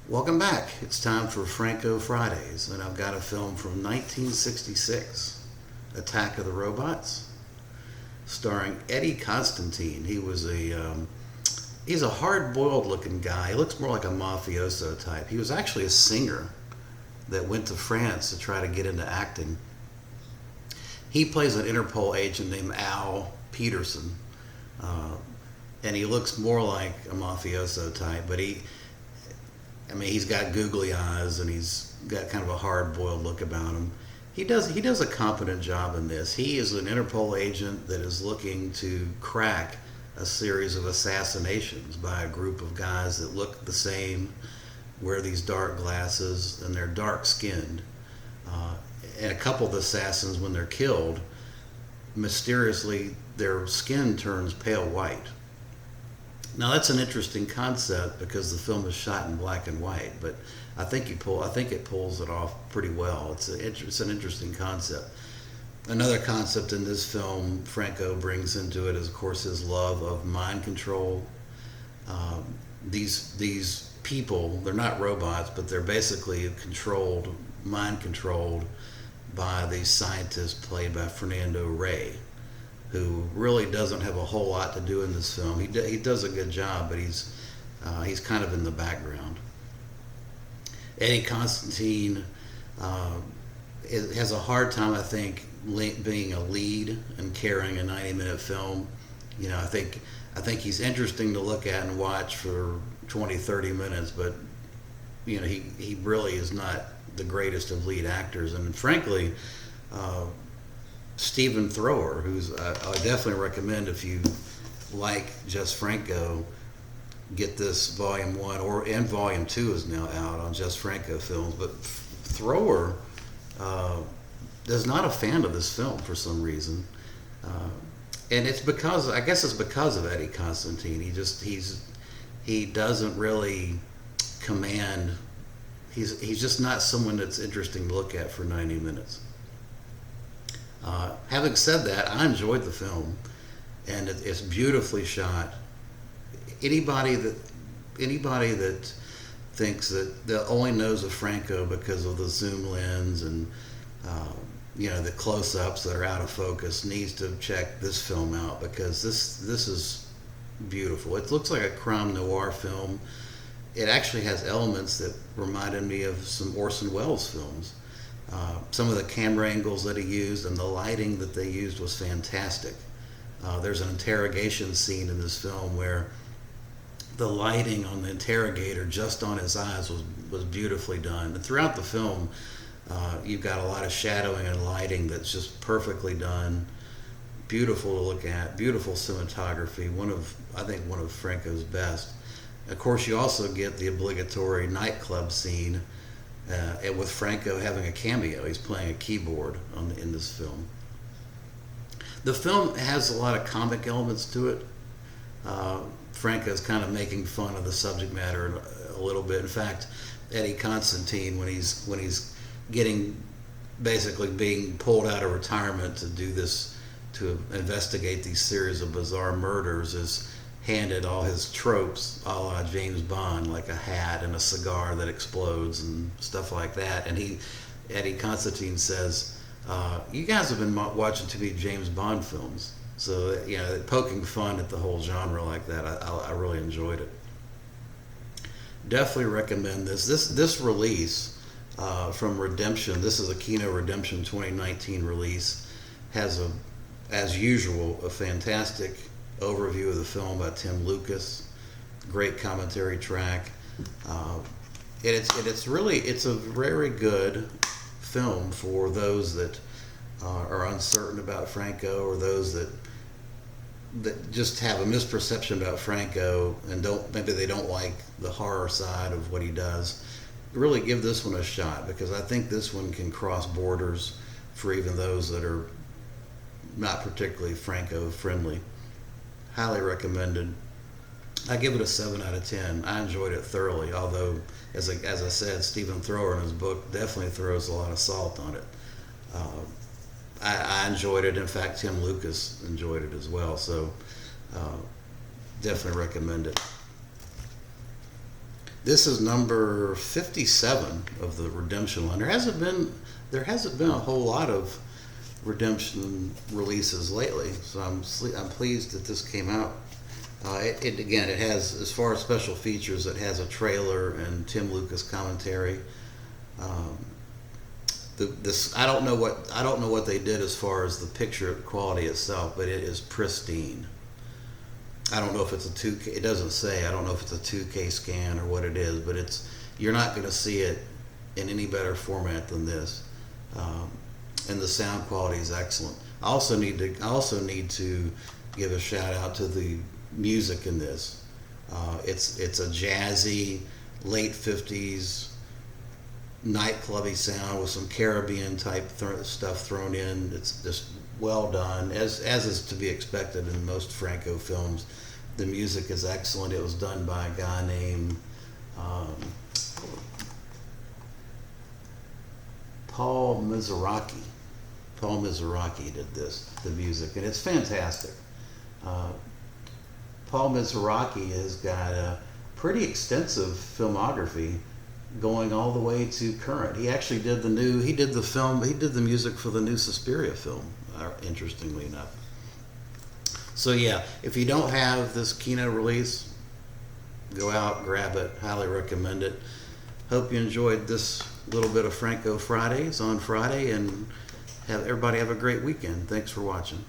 Welcome back. It's time for Franco Fridays, and I've got a film from 1966, Attack of the Robots, starring Eddie Constantine. He's a hard-boiled looking guy. He looks more like a mafioso type. He was actually a singer that went to France to try to get into acting. He plays an Interpol agent named Al Peterson, uh, and he looks more like a mafioso type, but he's got googly eyes and he's got kind of a hard-boiled look about him. He does a competent job in this. He is an Interpol agent that is looking to crack a series of assassinations by a group of guys that look the same, wear these dark glasses, and they're dark-skinned. And a couple of the assassins, when they're killed, mysteriously their skin turns pale white. Now that's an interesting concept because the film is shot in black and white, but I think it pulls it off pretty well. It's an interesting concept. Another concept in this film Franco brings into it is, of course, his love of mind control. These people, they're not robots, but they're basically mind controlled by these scientists played by Fernando Rey, who really doesn't have a whole lot to do in this film. He does a good job, but he's kind of in the background. Eddie Constantine has a hard time, I think, being a lead and carrying a 90-minute film. I think he's interesting to look at and watch for 20, 30 minutes, but he really is not the greatest of lead actors. And frankly, Stephen Thrower, who's I definitely recommend, if you like Just Franco, get this Volume 1, and Volume 2 is now out on Just Franco Films. But Thrower is not a fan of this film for some reason. And I guess it's because of Eddie Constantine. He doesn't really command. He's just not someone that's interesting to look at for 90 minutes. Having said that, I enjoyed the film, and it's beautifully shot. Anybody that thinks that only knows of Franco because of the zoom lens and the close-ups that are out of focus needs to check this film out, because this is beautiful. It looks like a crime noir film. It actually has elements that reminded me of some Orson Welles films. Some of the camera angles that he used and the lighting that they used was fantastic. There's an interrogation scene in this film where the lighting on the interrogator just on his eyes was beautifully done. And throughout the film, you've got a lot of shadowing and lighting that's just perfectly done. Beautiful to look at, beautiful cinematography, I think one of Franco's best. Of course, you also get the obligatory nightclub scene, and with Franco having a cameo. He's playing a keyboard in this film. The film has a lot of comic elements to it. Franco's kind of making fun of the subject matter a little bit. In fact, Eddie Constantine, when he's basically being pulled out of retirement to investigate these series of bizarre murders, is handed all his tropes a la James Bond, like a hat and a cigar that explodes and stuff like that. And Eddie Constantine says, you guys have been watching too many James Bond films. So, poking fun at the whole genre like that, I really enjoyed it. Definitely recommend this. This release from Redemption, this is a Kino Redemption 2019 release, has as usual, a fantastic overview of the film by Tim Lucas, great commentary track. It's a very good film for those that are uncertain about Franco, or those that just have a misperception about Franco and they don't like the horror side of what he does. Really give this one a shot, because I think this one can cross borders for even those that are not particularly Franco friendly. Highly recommended. I give it a 7 out of 10. I enjoyed it thoroughly, although, as I said, Stephen Thrower in his book definitely throws a lot of salt on it. I enjoyed it. In fact, Tim Lucas enjoyed it as well. So definitely recommend it. This is number 57 of the Redemption line. There hasn't been a whole lot of Redemption releases lately, so I'm pleased that this came out. It has, as far as special features, it has a trailer and Tim Lucas commentary. Um, this I don't know what they did as far as the picture quality itself, but it is pristine. I don't know if it's a 2K. It doesn't say. I don't know if it's a 2K scan or what it is, but you're not going to see it in any better format than this. And the sound quality is excellent. I also need to give a shout out to the music in this. It's a jazzy late 50s nightclubby sound with some Caribbean type stuff thrown in. It's just well done, as is to be expected in most Franco films. The music is excellent. It was done by a guy named Paul Mizrachi. Paul Mizrachi did the music, and it's fantastic. Paul Mizrachi has got a pretty extensive filmography going all the way to current. He actually did the music for the new Suspiria film, interestingly enough. So yeah, if you don't have this Kino release, go out, grab it. Highly recommend it. Hope you enjoyed this little bit of Franco Fridays on Friday, and everybody have a great weekend. Thanks for watching.